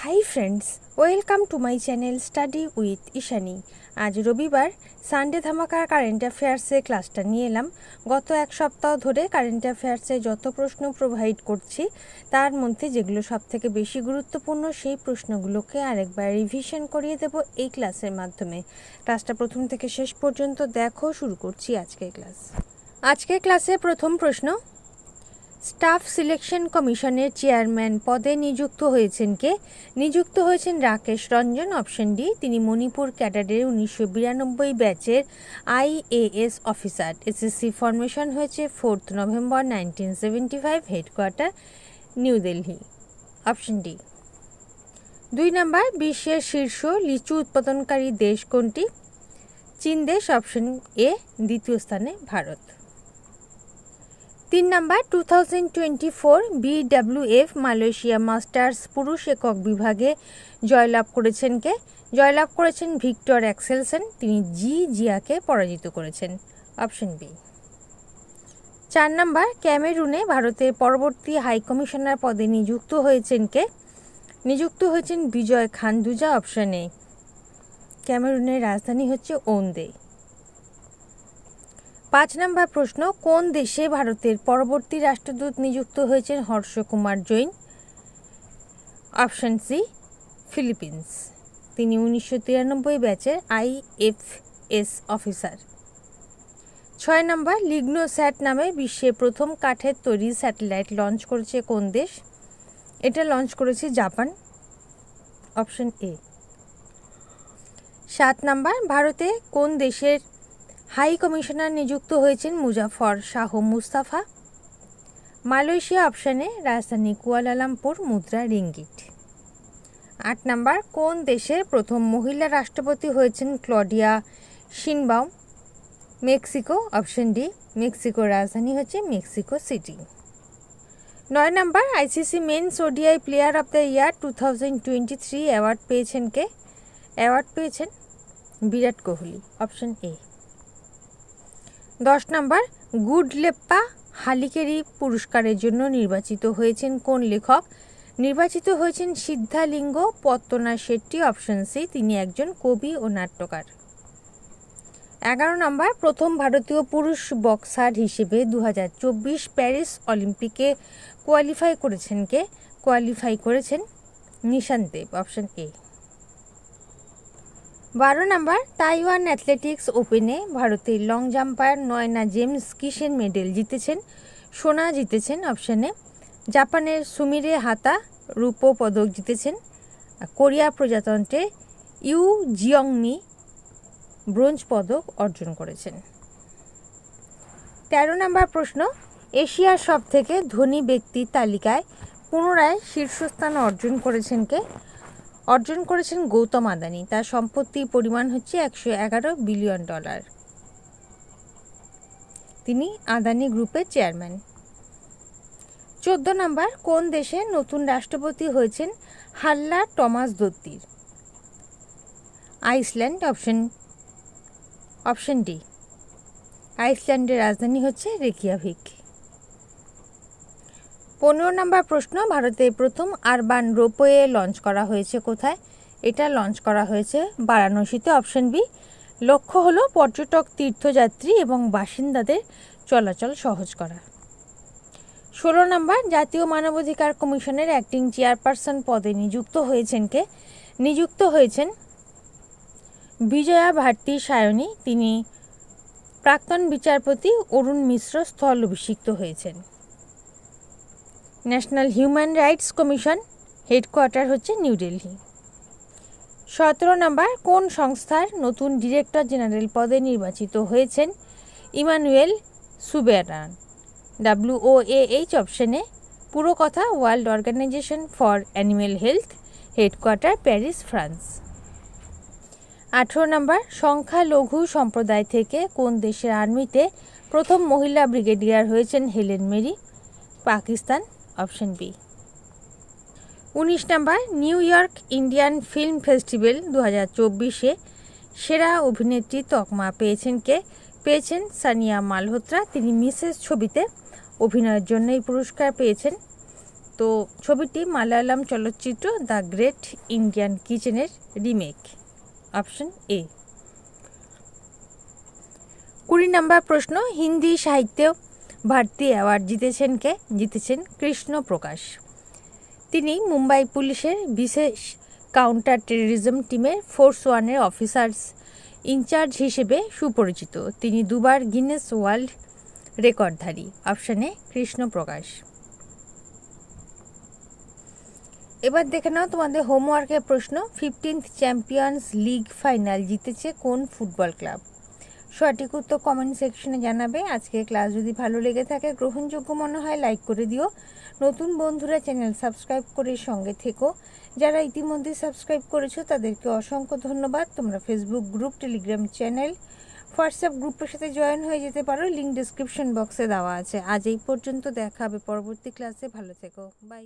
Hi friends, welcome to my channel study with Ishani. আজ রবিবার, Sunday ধামাকার current অ্যাফেয়ার্সে ক্লাসটা নিয়ে এলাম। গত এক সপ্তাহ ধরে কারেন্ট অ্যাফেয়ার্সে যত প্রশ্ন প্রোভাইড করছি তার মধ্যে যেগুলো সবথেকে বেশি গুরুত্বপূর্ণ সেই প্রশ্নগুলোকে আরেকবার রিভিশন করিয়ে দেব এই ক্লাসের মাধ্যমে। ক্লাসটা প্রথম থেকে শেষ পর্যন্ত দেখো। শুরু করছি আজকের ক্লাস। আজকের ক্লাসে প্রথম প্রশ্ন, স্টাফ সিলেকশন কমিশনের চেয়ারম্যান পদে নিযুক্ত হয়েছেন কে? নিযুক্ত হয়েছেন রাকেশ রঞ্জন। অপশন ডি, তিনি মণিপুর ক্যাডারের 1992 ব্যাচের IAS অফিসার। এসএসসি ফরমেশন হয়েছে 4 November 1975, headquarter new Delhi. Option D. 2 নম্বর, বিশ্বের শীর্ষ লিচু উৎপাদনকারী দেশ কোনটি? চীন দেশ। Option A. দ্বিতীয় স্থানে ভারত। 3 নম্বর, 2024 BWF মালয়েশিয়া মাস্টার্স পুরুষ একক বিভাগে জয়লাভ করেছেন কে? জয়লাভ করেছেন ভিক্টর অ্যাক্সেলসেন। তিনি জিয়াকে পরাজিত করেছেন। Option B. 4 নম্বর, ক্যামেরুনে ভারতের পরবর্তী হাইকমিশনার পদে নিযুক্ত হয়েছেন কে? নিযুক্ত হয়েছেন বিজয় খানদুজা। Option A. ক্যামেরুনের রাজধানী হচ্ছে ওন্দে। 5 নম্বর প্রশ্ন, কোন দেশে ভারতের পরবর্তী রাষ্ট্রদূত নিযুক্ত হয়েছেন Harsh Kumar Jain? Option C, Philippines. তিনি 1993 ব্যাচের IFS অফিসার। 6 নম্বর, লিগনোস্যাট নামে বিশ্বের প্রথম কাঠের তৈরি স্যাটেলাইট লঞ্চ করেছে কোন দেশ? এটা লঞ্চ করেছে জাপান। Option A. 7 নম্বর, ভারতে কোন দেশের হাই কমিশনার নিযুক্ত হয়েছেন মুজাফর শাহ মুস্তাফা? মালয়েশিয়া। অপশানে রাজধানী কুয়ালালামপুর, মুদ্রা রিঙ্গিট। 8 নম্বর, কোন দেশের প্রথম মহিলা রাষ্ট্রপতি হয়েছেন Claudia Sheinbaum? Mexico. Option D, মেক্সিকোর রাজধানী হচ্ছে Mexico City. 9 number, ICC men's ODI player of the year 2023 award পেয়েছেন কে? অ্যাওয়ার্ড পেয়েছেন বিরাট কোহলি। Option A. 10 নম্বর, গুডলেপ্পা হালিকেরি পুরস্কারের জন্য নির্বাচিত হয়েছেন কোন লেখক? নির্বাচিত হয়েছেন সিদ্ধালিঙ্গ পত্তনা শেট্টি। অপশন সি, তিনি একজন কবি ও নাট্যকার। 11 নম্বর, প্রথম ভারতীয় পুরুষ বক্সার হিসেবে 2024 প্যারিস অলিম্পিকে কোয়ালিফাই করেছেন কে? কোয়ালিফাই করেছেন Nishant Dev. Option A. 12 number, Taiwan athletics ওপেনে ভারতের লং জাম্পার নয়না জেমস কিসের মেডেল জিতেছেন? সোনা জিতেছেন। অপশানে জাপানের সুমিরে হাতা রূপো পদক জিতেছেন। কোরিয়া প্রজাতন্ত্রে ইউ জিয়ংমি ব্রোঞ্জ পদক অর্জন করেছেন। 13 নম্বর প্রশ্ন, এশিয়ার সবথেকে ধনী ব্যক্তির তালিকায় পুনরায় শীর্ষস্থান অর্জন করেছেন কে? অর্জন করেছেন গৌতম আদানি। তার সম্পত্তির পরিমাণ হচ্ছে $111 বিলিয়ন। তিনি আদানি গ্রুপের চেয়ারম্যান। 14 নম্বর, কোন দেশে নতুন রাষ্ট্রপতি হয়েছেন হাল্লা টমাস দত্তির? আইসল্যান্ড। অপশন ডি, আইসল্যান্ডের রাজধানী হচ্ছে রেকিয়াভিক। 15 নম্বর প্রশ্ন, ভারতের প্রথম আরবান রোপওয়ে লঞ্চ করা হয়েছে কোথায়? এটা লঞ্চ করা হয়েছে বারাণসীতে। Option B. লক্ষ্য হলো পর্যটক, তীর্থযাত্রী এবং বাসিন্দাদের চলাচল সহজ করা। 16 নম্বর, জাতীয় মানবাধিকার কমিশনের অ্যাক্টিং চেয়ারপারসন পদে নিযুক্ত হয়েছেন কে? নিযুক্ত হয়েছেন বিজয়া ভারতী সায়নী। তিনি প্রাক্তন বিচারপতি অরুণ মিশ্র স্থল অভিষিক্ত হয়েছেন। National human rights commission headquarter হচ্ছে নিউ দিল্লি। 17 নম্বর, কোন সংস্থার নতুন ডিরেক্টর জেনারেল পদে নির্বাচিত হয়েছেন ইমানুয়েল সুবেরান? WOAH। অপশনে পুরো কথা World Organisation for Animal Health, headquarter Paris, France. 18 number, সংখ্যালঘু সম্প্রদায় থেকে কোন দেশের আর্মিতে প্রথম মহিলা ব্রিগেডিয়ার হয়েছেন Helen Mary? Pakistan. Option B. 19 number, New York Indian film festival 2024-এ সেরা অভিনেত্রী তকমা পেয়েছেন কে? পেয়েছেন সানিয়া মালহোত্রা। তিনি মিসেস ছবিতে অভিনয়ের জন্য এই পুরস্কার পেয়েছেন। তো ছবিটি মালায়ালাম চলচ্চিত্র দ্য গ্রেট ইন্ডিয়ান কিচেনের রিমেক। Option A. 20 নম্বর প্রশ্ন, হিন্দি সাহিত্যে ভারতী অ্যাওয়ার্ড জিতেছেন কে? জিতেছেন কৃষ্ণ প্রকাশ। তিনি মুম্বাই পুলিশের বিশেষ কাউন্টার টেররিজম টিমের ফোর্স 1-এর অফিসার্স ইনচার্জ হিসেবে সুপরিচিত। তিনি দুবার গিনেস ওয়ার্ল্ড রেকর্ডধারী। Option A Krishna Prakash. এবার দেখে নাও তোমাদের হোমওয়ার্কের প্রশ্ন, 15th চ্যাম্পিয়ন্স লিগ ফাইনাল জিতেছে কোন ফুটবল ক্লাব? সঠিক উত্তর কমেন্ট সেকশনে জানাবে। আজকের ক্লাস যদি ভালো লেগে থাকে, গ্রহণযোগ্য মনে হয়, লাইক করে দিও। নতুন বন্ধুরা চ্যানেল সাবস্ক্রাইব করে সঙ্গে থেকো। যারা ইতিমধ্যে সাবস্ক্রাইব করেছো তাদেরকে অসংখ্য ধন্যবাদ। তোমরা Facebook group, Telegram channel, WhatsApp গ্রুপের সাথে জয়েন হয়ে যেতে পারো, লিঙ্ক ডিসক্রিপশন বক্সে দেওয়া আছে। আজ এই পর্যন্ত, দেখা হবে পরবর্তী ক্লাসে। ভালো থেকো, বাই।